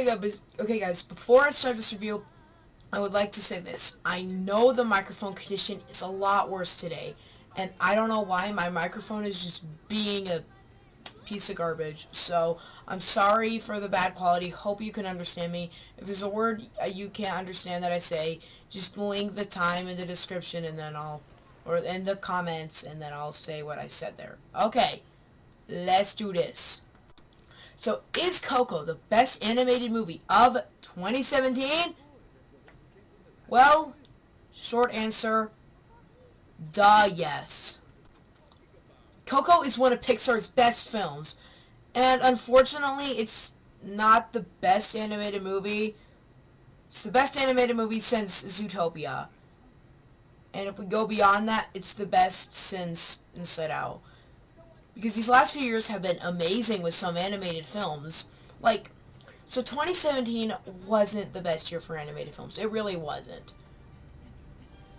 Okay, guys, before I start this review, I would like to say this. I know the microphone condition is a lot worse today, and I don't know why my microphone is just being a piece of garbage. So I'm sorry for the bad quality. Hope you can understand me. If there's a word you can't understand that I say, just link the time in the description, and then or in the comments, and then I'll say what I said there. Okay, let's do this. So, is Coco the best animated movie of 2017? Well, short answer, duh, yes. Coco is one of Pixar's best films, and unfortunately, it's not the best animated movie. It's the best animated movie since Zootopia. And if we go beyond that, it's the best since Inside Out. Because these last few years have been amazing with some animated films. Like, so 2017 wasn't the best year for animated films. It really wasn't.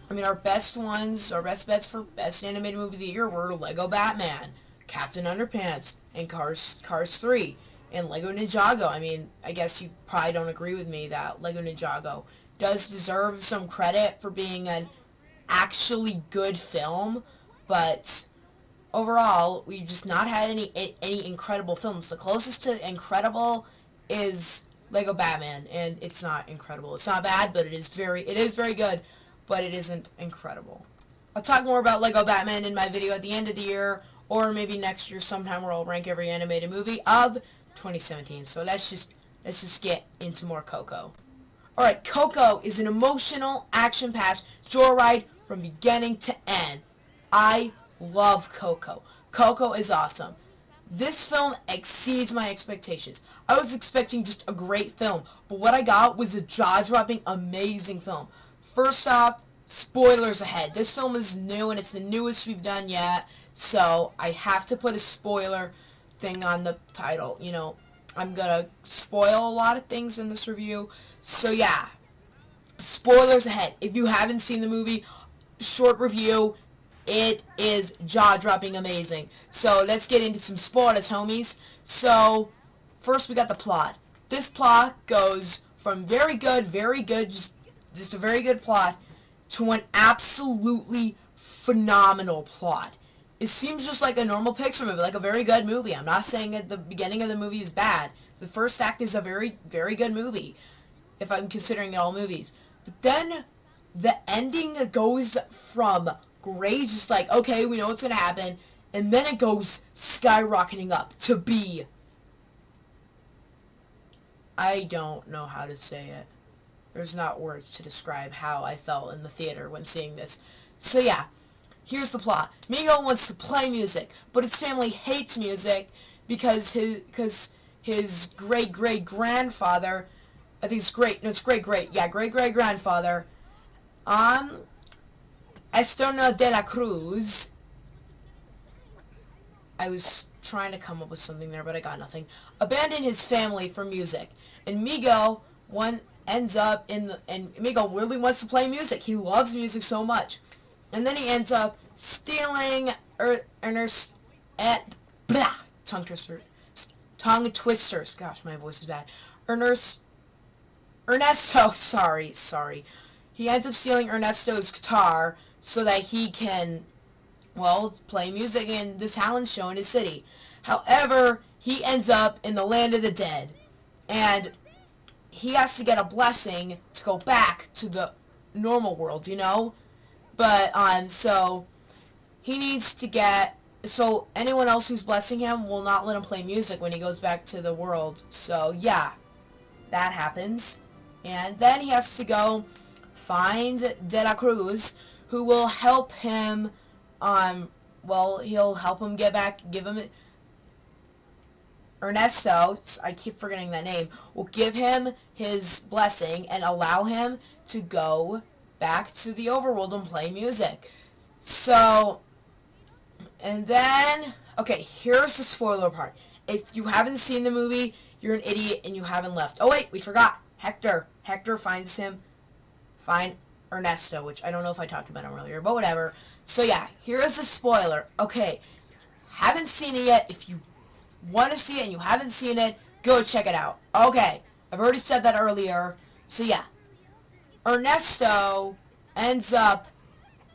I mean, our best bets for best animated movie of the year were Lego Batman, Captain Underpants, and Cars 3, and Lego Ninjago. I mean, I guess you probably don't agree with me that Lego Ninjago does deserve some credit for being an actually good film, but overall, we've just not had any incredible films. The closest to incredible is Lego Batman, and it's not incredible. It's not bad, but it is very good, but it isn't incredible. I'll talk more about Lego Batman in my video at the end of the year, or maybe next year sometime, where I'll rank every animated movie of 2017. So let's just get into more Coco. Alright, Coco is an emotional, action-packed joyride from beginning to end. I love Coco. Coco is awesome. This film exceeds my expectations. I was expecting just a great film, but what I got was a jaw-dropping, amazing film. First off, spoilers ahead. This film is new, and it's the newest we've done yet, so I have to put a spoiler thing on the title. You know, I'm gonna spoil a lot of things in this review, so yeah. Spoilers ahead. If you haven't seen the movie, short review, it is jaw-dropping amazing. So let's get into some spoilers, homies. So first we got the plot. This plot goes from very good, just a very good plot, to an absolutely phenomenal plot. It seems just like a normal Pixar movie, like a very good movie. I'm not saying that the beginning of the movie is bad. The first act is a very, very good movie, if I'm considering it all movies. But then the ending goes from great, just like, okay, we know what's gonna happen, and then it goes skyrocketing up to be, I don't know how to say it. There's not words to describe how I felt in the theater when seeing this. So yeah, here's the plot. Migo wants to play music, but his family hates music because his great-great-grandfather, I think it's great-great-grandfather, Ernesto de la Cruz. I was trying to come up with something there, but I got nothing. Abandoned his family for music, and Migo ends up and Migo really wants to play music. He loves music so much, and then he ends up stealing Ernesto tongue twisters. Gosh, my voice is bad. Ernesto, sorry. He ends up stealing Ernesto's guitar so that he can, well, play music in this talent show in his city. However, he ends up in the land of the dead, and he has to get a blessing to go back to the normal world, you know? But, so he needs to get, so anyone else who's blessing him will not let him play music when he goes back to the world. So, yeah, that happens. And then he has to go find De La Cruz, who will help him, well, he'll help him get back, give him, Ernesto, I keep forgetting that name, will give him his blessing and allow him to go back to the overworld and play music. So, and then, okay, here's the spoiler part. If you haven't seen the movie, you're an idiot and you haven't left. Oh wait, we forgot. Hector finds Ernesto, which I don't know if I talked about him earlier, but whatever. So yeah, here is a spoiler. Okay, haven't seen it yet. If you want to see it and you haven't seen it, go check it out. Okay, I've already said that earlier. So yeah, Ernesto ends up,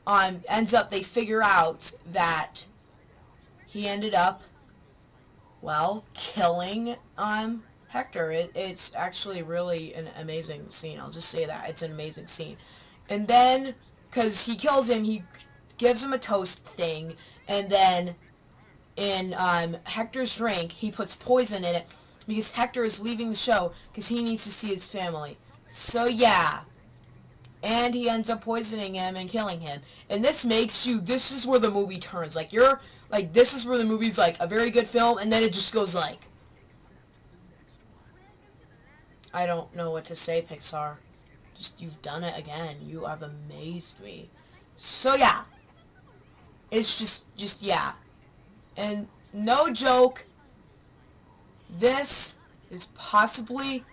they figure out that he ended up, well, killing, Hector. It's actually really an amazing scene. I'll just say that. It's an amazing scene. And then, because he kills him, he gives him a toast thing, and then in Hector's drink, he puts poison in it because Hector is leaving the show because he needs to see his family. So yeah. And he ends up poisoning him and killing him. And this makes you, this is where the movie turns. Like, this is where the movie's like a very good film, and then it just goes like, I don't know what to say, Pixar. Just, you've done it again. You have amazed me. So yeah. It's just yeah. And no joke, this is possibly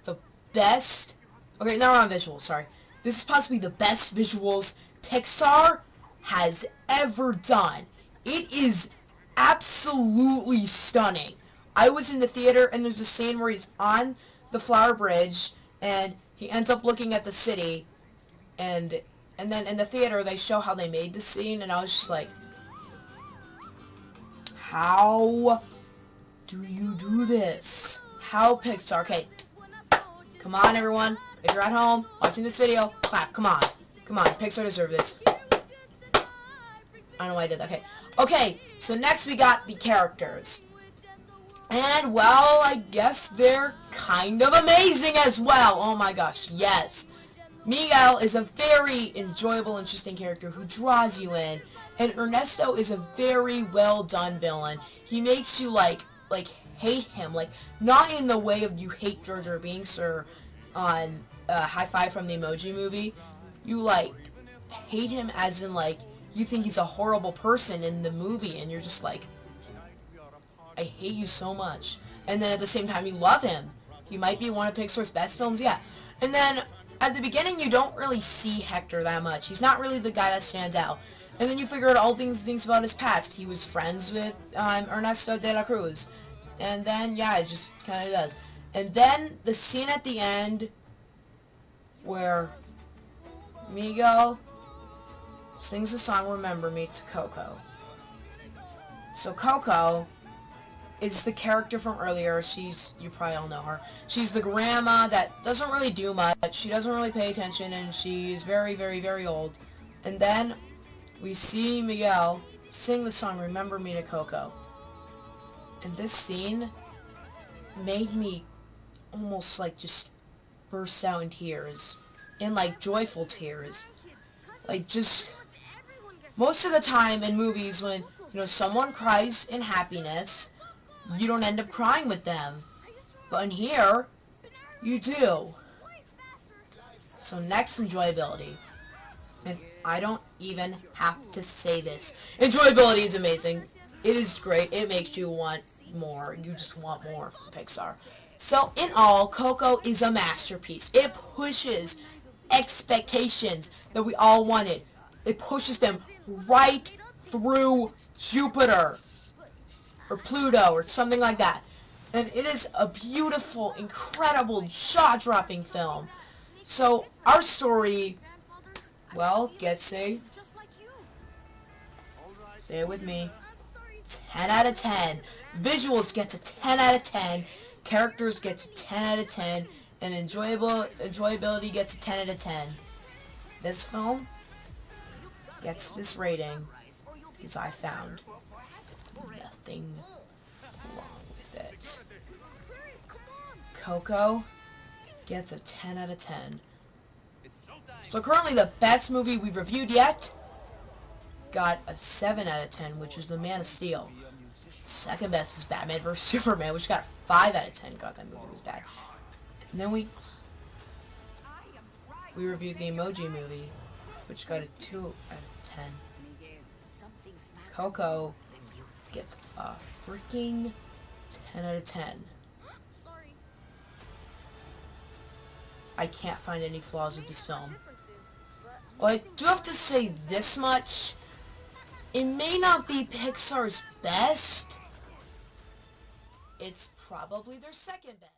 the best, okay, now we're on visuals, sorry. This is possibly the best visuals Pixar has ever done. It is absolutely stunning. I was in the theater, and there's a scene where he's on the flower bridge, and he ends up looking at the city, and then in the theater they show how they made the scene, and I was just like, how do you do this? How, Pixar? Okay, come on everyone, if you're at home watching this video, clap, come on, Pixar deserves this. I don't know why I did that. Okay, so next we got the characters. And, well, I guess they're kind of amazing as well. Oh my gosh, yes. Miguel is a very enjoyable, interesting character who draws you in. And Ernesto is a very well done villain. He makes you, like hate him. Like, not in the way of you hate Jar Jar Binks or on High Five from the Emoji Movie. You, like, hate him as in, like, you think he's a horrible person in the movie, and you're just like, I hate you so much. And then at the same time, you love him. He might be one of Pixar's best films, yeah. And then, at the beginning, you don't really see Hector that much. He's not really the guy that stands out. And then you figure out all things about his past. He was friends with Ernesto de la Cruz. And then, yeah, it just kind of does. And then, the scene at the end, where Miguel sings the song Remember Me to Coco. So Coco is the character from earlier. You probably all know her. She's the grandma that doesn't really do much. She doesn't really pay attention, and she's very, very, very old. And then we see Miguel sing the song Remember Me to Coco. And this scene made me almost like just burst out in tears. In like joyful tears. Like just, most of the time in movies when, someone cries in happiness, you don't end up crying with them. But in here, you do. So next, enjoyability. And I don't even have to say this. Enjoyability is amazing. It is great. It makes you want more. You just want more from Pixar. So in all, Coco is a masterpiece. It pushes expectations that we all wanted. It pushes them right through Jupiter or Pluto or something like that. And it is a beautiful, incredible, jaw-dropping film. So our story, well, gets a, say it with me, 10 out of 10. Visuals get to 10 out of 10. Characters get to 10 out of 10. And enjoyability gets a 10 out of 10. This film gets this rating because I found nothing wrong with it. Coco gets a 10 out of 10. So currently the best movie we've reviewed yet got a 7 out of 10, which is The Man of Steel. Second best is Batman vs. Superman, which got 5 out of 10. God, that movie was bad. And then we reviewed the Emoji Movie, which got a 2 out of 10. Coco gets a freaking 10 out of 10. I can't find any flaws with this film. Well, I do have to say this much. It may not be Pixar's best. It's probably their second best.